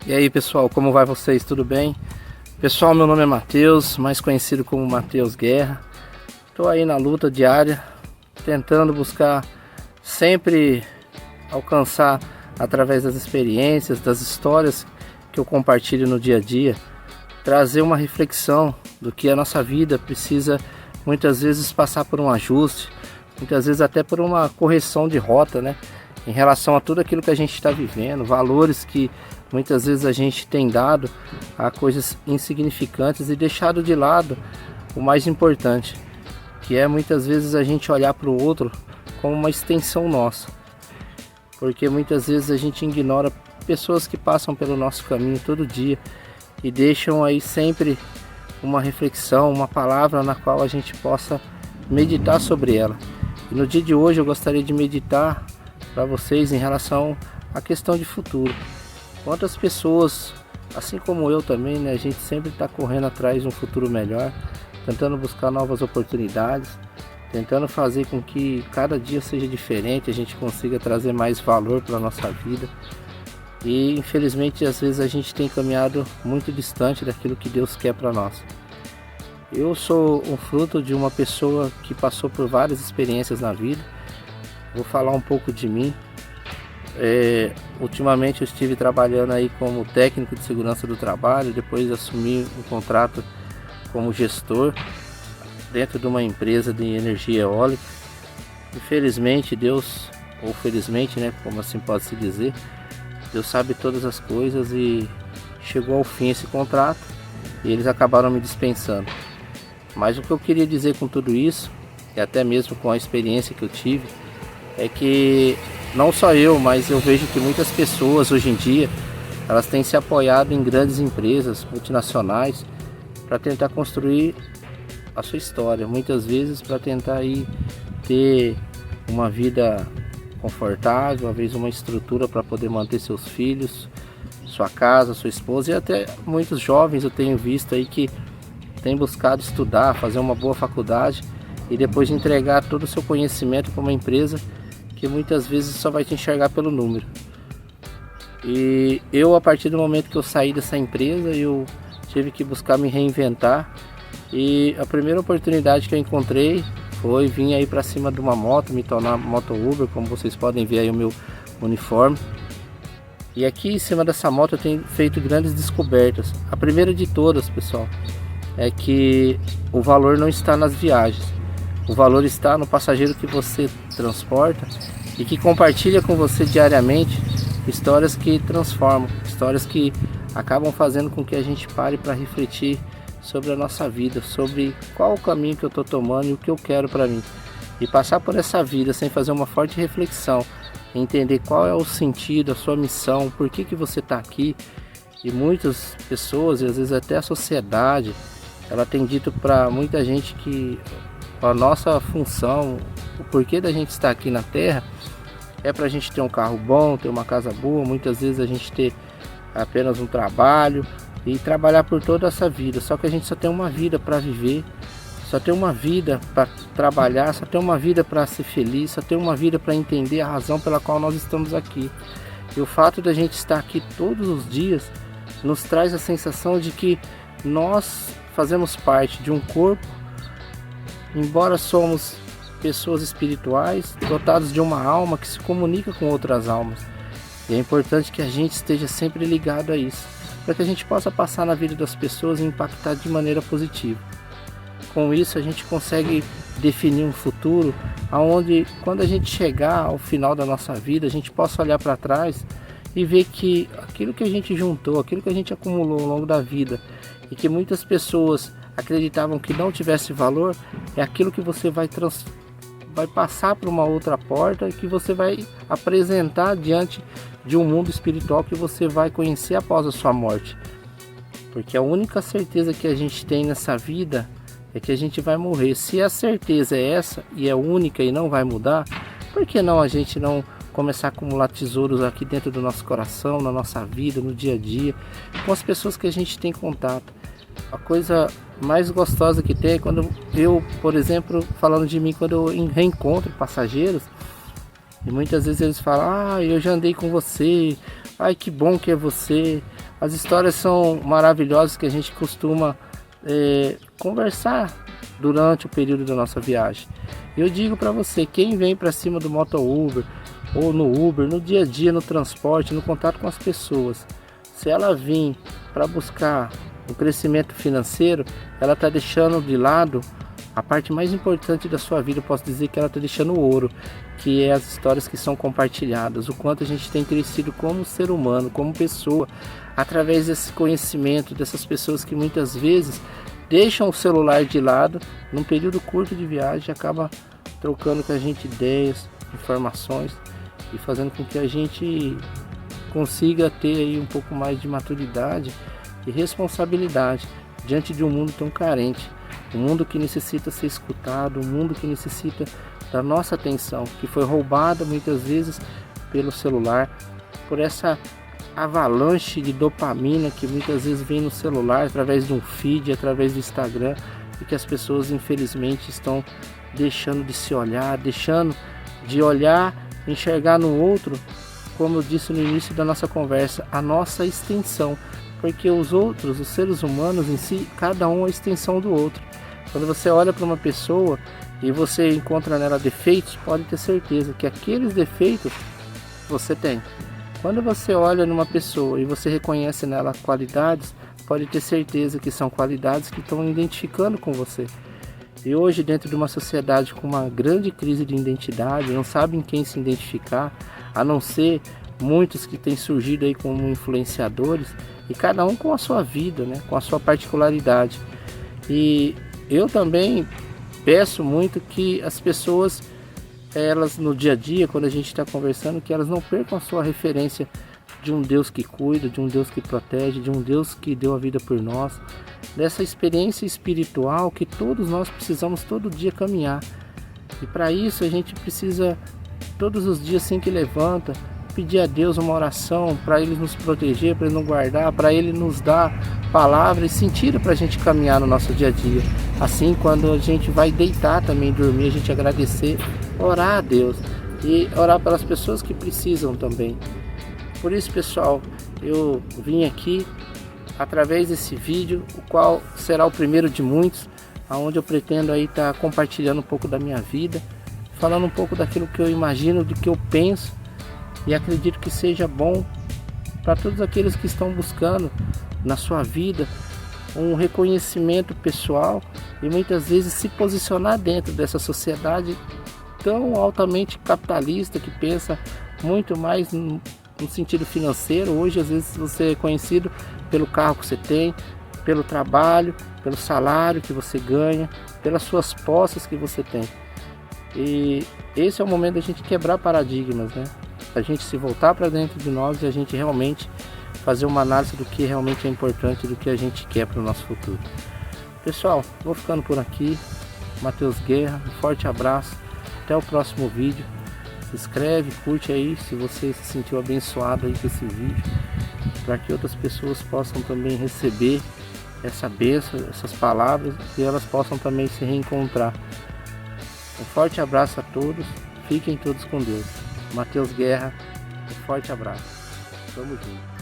E aí pessoal, como vai vocês? Tudo bem? Pessoal, meu nome é Matheus, mais conhecido como Matheus Guerra. Estou aí na luta diária, tentando buscar sempre alcançar através das experiências, das histórias que eu compartilho no dia a dia, trazer uma reflexão do que a nossa vida precisa muitas vezes passar por um ajuste, muitas vezes até por uma correção de rota, né? Em relação a tudo aquilo que a gente está vivendo, valores que muitas vezes a gente tem dado a coisas insignificantes e deixado de lado o mais importante, que é muitas vezes a gente olhar para o outro como uma extensão nossa, porque muitas vezes a gente ignora pessoas que passam pelo nosso caminho todo dia e deixam aí sempre uma reflexão, uma palavra na qual a gente possa meditar sobre ela. E no dia de hoje eu gostaria de meditar para vocês em relação à questão de futuro. Quantas pessoas, assim como eu também, né, a gente sempre está correndo atrás de um futuro melhor, tentando buscar novas oportunidades, tentando fazer com que cada dia seja diferente, a gente consiga trazer mais valor para a nossa vida. E infelizmente às vezes a gente tem caminhado muito distante daquilo que Deus quer para nós. Eu sou um fruto de uma pessoa que passou por várias experiências na vida. Vou falar um pouco de mim. Ultimamente eu estive trabalhando aí como técnico de segurança do trabalho, depois assumi um contrato como gestor dentro de uma empresa de energia eólica. Infelizmente Deus, ou felizmente, né, como assim pode se dizer, Deus sabe todas as coisas e chegou ao fim esse contrato e eles acabaram me dispensando. Mas o que eu queria dizer com tudo isso, e até mesmo com a experiência que eu tive, é que não só eu, mas eu vejo que muitas pessoas hoje em dia, elas têm se apoiado em grandes empresas multinacionais para tentar construir a sua história, muitas vezes para tentar aí ter uma vida confortável, às vezes uma estrutura para poder manter seus filhos, sua casa, sua esposa, e até muitos jovens eu tenho visto aí que têm buscado estudar, fazer uma boa faculdade e depois entregar todo o seu conhecimento para uma empresa que muitas vezes só vai te enxergar pelo número. E eu, a partir do momento que eu saí dessa empresa, eu tive que buscar me reinventar, e a primeira oportunidade que eu encontrei foi vir aí para cima de uma moto, me tornar moto Uber, como vocês podem ver aí o meu uniforme. E aqui em cima dessa moto eu tenho feito grandes descobertas. A primeira de todas, pessoal, é que o valor não está nas viagens. O valor está no passageiro que você transporta e que compartilha com você diariamente histórias que transformam, histórias que acabam fazendo com que a gente pare para refletir sobre a nossa vida, sobre qual o caminho que eu estou tomando e o que eu quero para mim. E passar por essa vida sem fazer uma forte reflexão, entender qual é o sentido, a sua missão, por que você está aqui. E muitas pessoas, e às vezes até a sociedade, ela tem dito para muita gente que a nossa função, o porquê da gente estar aqui na Terra é para a gente ter um carro bom, ter uma casa boa, muitas vezes a gente ter apenas um trabalho e trabalhar por toda essa vida. Só que a gente só tem uma vida para viver, só tem uma vida para trabalhar, só tem uma vida para ser feliz, só tem uma vida para entender a razão pela qual nós estamos aqui. E o fato da gente estar aqui todos os dias nos traz a sensação de que nós fazemos parte de um corpo. Embora somos pessoas espirituais, dotados de uma alma que se comunica com outras almas. E é importante que a gente esteja sempre ligado a isso, para que a gente possa passar na vida das pessoas e impactar de maneira positiva. Com isso a gente consegue definir um futuro onde, quando a gente chegar ao final da nossa vida, a gente possa olhar para trás e ver que aquilo que a gente juntou, aquilo que a gente acumulou ao longo da vida e que muitas pessoas acreditavam que não tivesse valor, é aquilo que você vai passar para uma outra porta e que você vai apresentar diante de um mundo espiritual que você vai conhecer após a sua morte. Porque a única certeza que a gente tem nessa vida é que a gente vai morrer. Se a certeza é essa e é única e não vai mudar, por que não a gente não começar a acumular tesouros aqui dentro do nosso coração, na nossa vida, no dia a dia, com as pessoas que a gente tem contato? A coisa mais gostosa que tem é quando eu, por exemplo, falando de mim, quando eu reencontro passageiros, e muitas vezes eles falam: eu já andei com você, ai que bom que é você. As histórias são maravilhosas que a gente costuma conversar durante o período da nossa viagem. Eu digo para você, quem vem para cima do moto Uber ou no Uber, no dia a dia, no transporte, no contato com as pessoas, se ela vir para buscar o crescimento financeiro, ela está deixando de lado a parte mais importante da sua vida. Eu posso dizer que ela está deixando o ouro, que é as histórias que são compartilhadas, o quanto a gente tem crescido como ser humano, como pessoa, através desse conhecimento, dessas pessoas que muitas vezes deixam o celular de lado num período curto de viagem, acaba trocando com a gente ideias, informações e fazendo com que a gente consiga ter aí um pouco mais de maturidade e responsabilidade diante de um mundo tão carente, um mundo que necessita ser escutado, um mundo que necessita da nossa atenção, que foi roubada muitas vezes pelo celular, por essa avalanche de dopamina que muitas vezes vem no celular através de um feed, através do Instagram, e que as pessoas infelizmente estão deixando de se olhar, deixando de olhar, enxergar no outro, como eu disse no início da nossa conversa, a nossa extensão, porque os outros, os seres humanos em si, cada um é a extensão do outro. Quando você olha para uma pessoa e você encontra nela defeitos, pode ter certeza que aqueles defeitos você tem. Quando você olha numa pessoa e você reconhece nela qualidades, pode ter certeza que são qualidades que estão identificando com você. E hoje, dentro de uma sociedade com uma grande crise de identidade, não sabem quem se identificar, a não ser muitos que têm surgido aí como influenciadores, e cada um com a sua vida, né, com a sua particularidade. E eu também peço muito que as pessoas, elas no dia a dia, quando a gente está conversando, que elas não percam a sua referência de um Deus que cuida, de um Deus que protege, de um Deus que deu a vida por nós, dessa experiência espiritual que todos nós precisamos todo dia caminhar. E para isso a gente precisa todos os dias, assim que levanta, pedir a Deus uma oração para Ele nos proteger, para Ele nos guardar, para Ele nos dar palavra e sentido para a gente caminhar no nosso dia a dia. Assim, quando a gente vai deitar também, dormir, a gente agradecer, orar a Deus e orar pelas pessoas que precisam também. Por isso, pessoal, eu vim aqui através desse vídeo, o qual será o primeiro de muitos, onde eu pretendo aí estar compartilhando um pouco da minha vida, falando um pouco daquilo que eu imagino, do que eu penso, e acredito que seja bom para todos aqueles que estão buscando na sua vida um reconhecimento pessoal e muitas vezes se posicionar dentro dessa sociedade tão altamente capitalista, que pensa muito mais no sentido financeiro. Hoje às vezes você é conhecido pelo carro que você tem, pelo trabalho, pelo salário que você ganha, pelas suas posses que você tem. E esse é o momento da gente quebrar paradigmas, né? A gente se voltar para dentro de nós e a gente realmente fazer uma análise do que realmente é importante, do que a gente quer para o nosso futuro. Pessoal, vou ficando por aqui. Matheus Guerra, um forte abraço. Até o próximo vídeo. Se inscreve, curte aí se você se sentiu abençoado aí com esse vídeo, para que outras pessoas possam também receber essa bênção, essas palavras, e elas possam também se reencontrar. Um forte abraço a todos. Fiquem todos com Deus. Matheus Guerra, um forte abraço. Tamo junto.